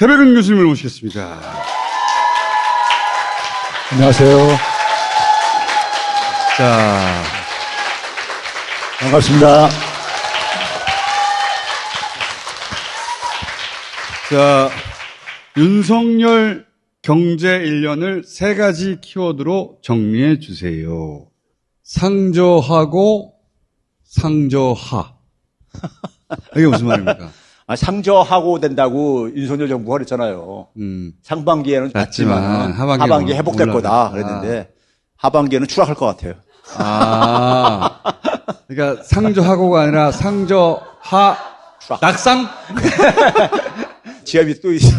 최백은 교수님을 모시겠습니다. 안녕하세요. 자, 반갑습니다. 자, 윤석열 경제 1년을 세 가지 키워드로 정리해 주세요. 상저하고 상저하. 이게 무슨 말입니까? 상저하고 된다고 윤석열 정부가 그랬잖아요. 상반기에는 낮지만 하반기에 회복될 거다 그랬는데 하반기에는 추락할 것 같아요. 아, 그러니까 상저하고가 아니라 상저하 추락. 낙상? 지압이 또 있어.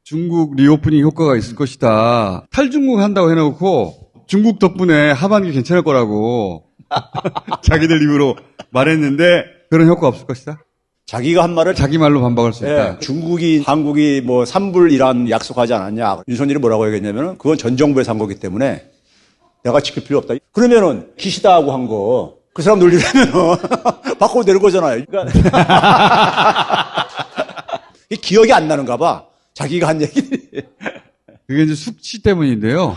중국 리오프닝 효과가 있을 것이다. 탈중국 한다고 해놓고 중국 덕분에 하반기 괜찮을 거라고 자기들 입으로 말했는데 그런 효과 없을 것이다. 자기가 한 말을 자기 말로 반박할 수 있다. 중국이 한국이 뭐 삼불이란 약속하지 않았냐. 윤석열이 뭐라고 얘기했냐면은 그건 전 정부에서 한 거기 때문에 내가 지킬 필요 없다. 그러면은 기시다하고 한 거 그 사람 놀리려면은 바꿔 내는 거잖아요. 그러니까 기억이 안 나는가 봐. 자기가 한 얘기. 그게 이제 숙취 때문인데요.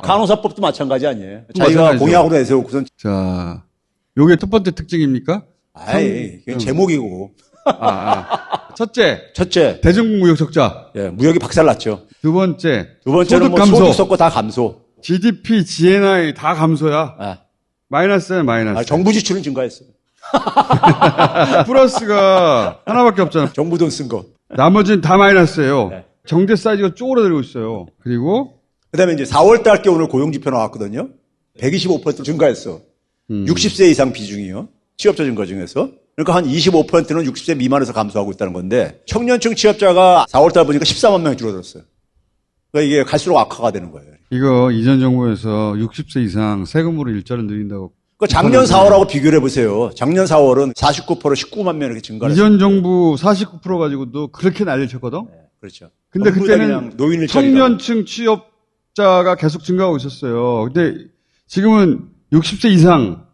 간호사법도 마찬가지 아니에요. 자기가 마찬가지죠. 공약으로 내세우고선. 자, 요게 첫 번째 특징입니까? 아이, 그냥 제목이고. 첫째, 대중국 무역 적자. 예, 무역이 박살났죠. 두 번째는 소득 감소. 소득 섞고 다 감소. GDP, GNI 다 감소야. 예. 마이너스야, 마이너스. 정부 지출은 증가했어요. 플러스가 하나밖에 없잖아. 정부 돈 쓴 거. 나머지는 다 마이너스예요. 네. 정제 사이즈가 쪼그라들고 있어요. 그리고 그다음에 이제 4월 달께 오늘 고용 지표 나왔거든요. 125% 증가했어. 60세 이상 비중이요. 취업자 증가 중에서. 그러니까 한 25%는 60세 미만에서 감소하고 있다는 건데 청년층 취업자가 4월 달 보니까 14만 명이 줄어들었어요. 그러니까 이게 갈수록 악화가 되는 거예요. 이거 이전 정부에서 60세 이상 세금으로 일자를 늘린다고. 그 작년 4월하고 비교를 해보세요. 작년 4월은 49% 19만 명 이렇게 증가했어요. 이전 정부 49% 가지고도 그렇게 난리를 쳤거든? 네, 그렇죠. 근데 전부 다 그때는 그냥 노인 일자리가. 청년층 취업자가 계속 증가하고 있었어요. 근데 지금은 60세 이상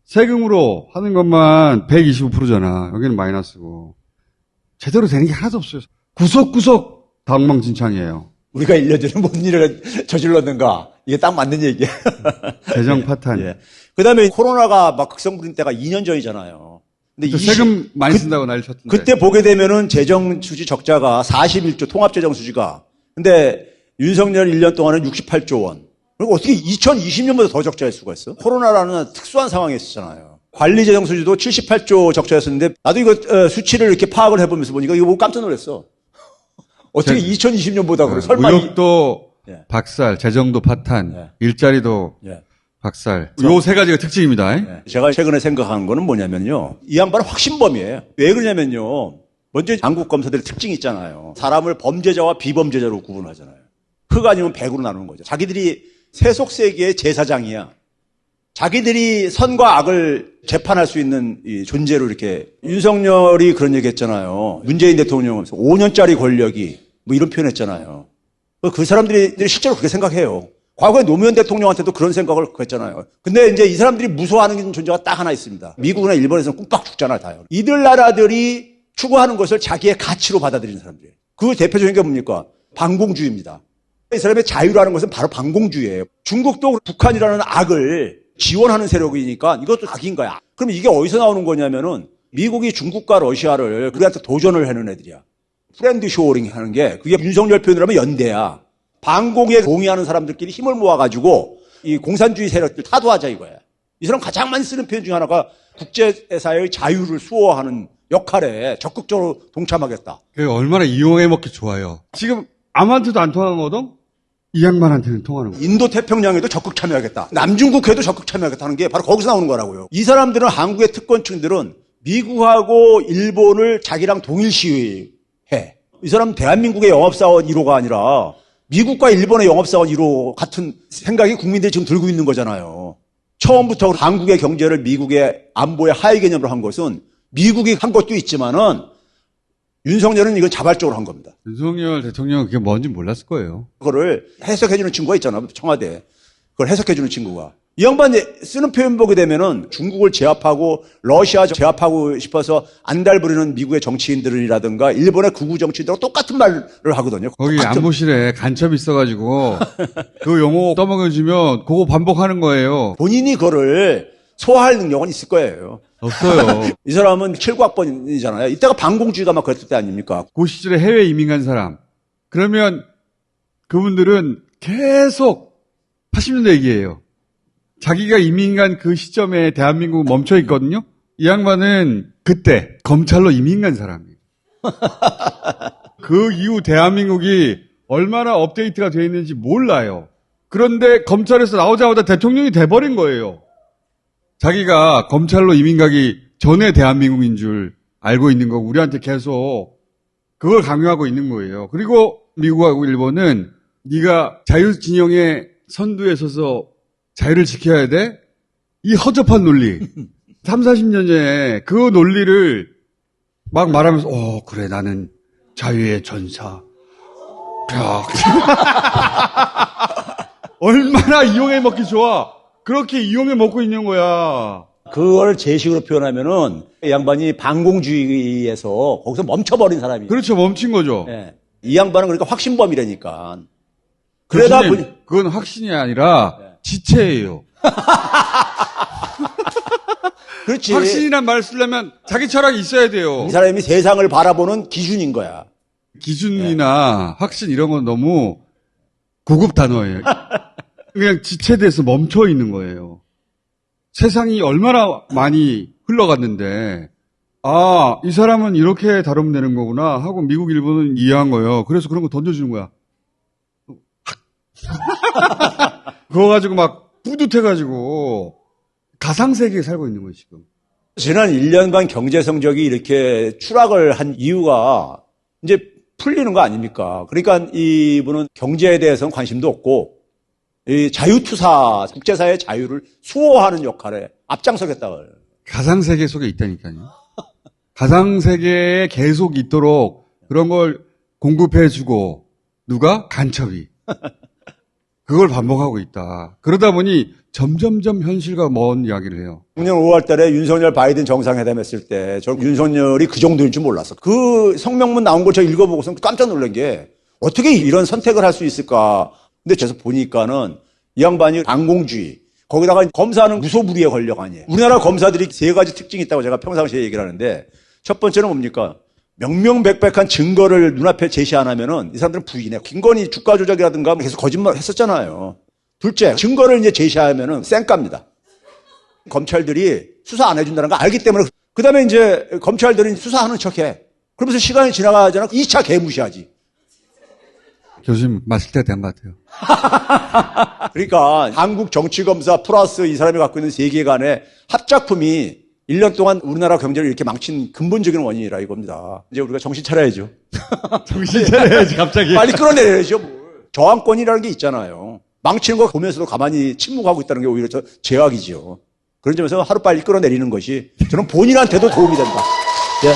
세금으로 하는 것만 125%잖아. 여기는 마이너스고. 제대로 되는 게 하나도 없어요. 구석구석 다 엉망진창이에요. 우리가 1년 전에 뭔 일을 저질렀는가. 이게 딱 맞는 얘기야. 재정 파탄. 예. 그 다음에 코로나가 막 극성 부린 때가 2년 전이잖아요. 근데 세금 많이 쓴다고 난리 쳤던데. 그때 보게 되면은 재정 수지 적자가 41조, 통합재정 수지가. 근데 윤석열 1년 동안은 68조 원. 그리고 어떻게 2020년보다 더 적자일 수가 있어? 코로나라는 특수한 상황이 있었잖아요. 관리재정 수지도 78조 적자였었는데 나도 이거 수치를 이렇게 파악을 해보면서 보니까 이거 보고 깜짝 놀랐어. 어떻게 2020년보다 그래? 설마 무역도 예. 박살, 재정도 파탄, 예. 일자리도 예. 박살. 요 세 가지가 특징입니다. 네. 제가 최근에 생각하는 거는 뭐냐면요. 이 양반은 확신범이에요. 왜 그러냐면요. 먼저 한국 검사들의 특징이 있잖아요. 사람을 범죄자와 비범죄자로 구분하잖아요. 흑 아니면 백으로 나누는 거죠. 자기들이 세속세계의 제사장이야. 자기들이 선과 악을 재판할 수 있는 이 존재로 이렇게. 윤석열이 그런 얘기 했잖아요. 문재인 대통령은 5년짜리 권력이 뭐 이런 표현 했잖아요. 그 사람들이 실제로 그렇게 생각해요. 과거에 노무현 대통령한테도 그런 생각을 했잖아요. 근데 이제 이 사람들이 무서워하는 존재가 딱 하나 있습니다. 미국이나 일본에서는 꿀빡 죽잖아요, 다요. 이들 나라들이 추구하는 것을 자기의 가치로 받아들이는 사람들이에요. 그 대표적인 게 뭡니까? 반공주의입니다. 이 사람의 자유라는 것은 바로 반공주의예요. 중국도 북한이라는 악을 지원하는 세력이니까 이것도 악인 거야. 그럼 이게 어디서 나오는 거냐면은 미국이 중국과 러시아를 우리한테 도전을 하는 애들이야. 프렌드 쇼어링 하는 게 그게 윤석열 표현으로 하면 연대야. 반공에 동의하는 사람들끼리 힘을 모아가지고 이 공산주의 세력들 타도하자 이거야. 이 사람 가장 많이 쓰는 표현 중에 하나가 국제사회의 자유를 수호하는 역할에 적극적으로 동참하겠다. 그게 얼마나 이용해 먹기 좋아요. 지금 아무한테도 안 통하는 거거든? 이 양반한테는 통하는 거야. 인도 태평양에도 적극 참여하겠다. 남중국해도 적극 참여하겠다는 게 바로 거기서 나오는 거라고요. 이 사람들은 한국의 특권층들은 미국하고 일본을 자기랑 동일시해. 이 사람은 대한민국의 영업사원 1호가 아니라 미국과 일본의 영업사원 1호 같은 생각이 국민들이 지금 들고 있는 거잖아요. 처음부터 한국의 경제를 미국의 안보의 하위 개념으로 한 것은 미국이 한 것도 있지만은 윤석열은 이걸 자발적으로 한 겁니다. 윤석열 대통령은 그게 뭔지 몰랐을 거예요. 그거를 해석해주는 친구가 있잖아, 청와대. 그걸 해석해주는 친구가. 이 양반 쓰는 표현 보게 되면은 중국을 제압하고 러시아 제압하고 싶어서 안달 부리는 미국의 정치인들이라든가 일본의 극우 정치인들하고 똑같은 말을 하거든요. 거기 똑같은. 안보실에 간첩 있어가지고 그 용어 떠먹여주면 그거 반복하는 거예요. 본인이 그거를 소화할 능력은 있을 거예요. 없어요. 이 사람은 7국학번이잖아요. 이때가 반공주의가 막 그랬을 때 아닙니까? 그 시절에 해외 이민 간 사람. 그러면 그분들은 계속 80년대 얘기예요. 자기가 이민 간 그 시점에 대한민국은 멈춰 있거든요. 이 양반은 그때 검찰로 이민 간 사람이에요. 그 이후 대한민국이 얼마나 업데이트가 되어 있는지 몰라요. 그런데 검찰에서 나오자마자 대통령이 돼버린 거예요. 자기가 검찰로 이민 가기 전에 대한민국인 줄 알고 있는 거 우리한테 계속 그걸 강요하고 있는 거예요. 그리고 미국하고 일본은 네가 자유진영의 선두에 서서 자유를 지켜야 돼? 이 허접한 논리. 3, 40년 전에 그 논리를 막 말하면서 그래 나는 자유의 전사. 야. 얼마나 이용해 먹기 좋아. 그렇게 이용해 먹고 있는 거야. 그걸 제식으로 표현하면은 이 양반이 반공주의에서 거기서 멈춰버린 사람이에요. 그렇죠. 멈춘 거죠. 예. 이 양반은 그러니까 확신범이라니까. 그러다 교수님, 보니 그건 확신이 아니라 지체예요. 그렇지. 확신이란 말을 쓰려면 자기 철학이 있어야 돼요. 이 사람이 세상을 바라보는 기준인 거야. 기준이나 확신 이런 건 너무 고급 단어예요. 그냥 지체돼서 멈춰 있는 거예요. 세상이 얼마나 많이 흘러갔는데 이 사람은 이렇게 다루면 되는 거구나 하고 미국, 일본은 이해한 거예요. 그래서 그런 거 던져주는 거야. 그거 가지고 막 뿌듯해가지고 가상세계에 살고 있는 거예요, 지금. 지난 1년간 경제 성적이 이렇게 추락을 한 이유가 이제 풀리는 거 아닙니까? 그러니까 이분은 경제에 대해서는 관심도 없고 이 자유투사, 국제사회의 자유를 수호하는 역할에 앞장서겠다. 가상세계 속에 있다니까요. 가상세계에 계속 있도록 그런 걸 공급해주고 누가? 간첩이. 그걸 반복하고 있다. 그러다 보니 점점점 현실과 먼 이야기를 해요. 작년 5월 달에 윤석열 바이든 정상회담 했을 때 저는 윤석열이 그 정도인 줄 몰랐어. 그 성명문 나온 걸 제가 읽어보고서 깜짝 놀란 게 어떻게 이런 선택을 할 수 있을까. 근데 제가 보니까는 이 양반이 반공주의, 거기다가 검사는 무소불위의 권력 아니에요. 우리나라 검사들이 세 가지 특징이 있다고 제가 평상시에 얘기를 하는데 첫 번째는 뭡니까? 명명백백한 증거를 눈앞에 제시 안 하면은 이 사람들은 부인해. 김건희 주가 조작이라든가 계속 거짓말 했었잖아요. 둘째, 증거를 이제 제시하면은 쌩깝니다. 검찰들이 수사 안 해준다는 거 알기 때문에. 그 다음에 이제 검찰들은 수사하는 척 해. 그러면서 시간이 지나가잖아. 2차 개무시하지. 교수님, 마실 때가 된 것 같아요. 그러니까 한국 정치검사 플러스 이 사람이 갖고 있는 세계관의 합작품이 1년 동안 우리나라 경제를 이렇게 망친 근본적인 원인이라 이겁니다. 이제 우리가 정신 차려야죠. 정신 차려야지, 갑자기. 빨리 끌어내려야죠. 저항권이라는 게 있잖아요. 망치는 거 보면서도 가만히 침묵하고 있다는 게 오히려 더 제약이죠. 그런 점에서 하루빨리 끌어내리는 것이 저는 본인한테도 도움이 된다. 예.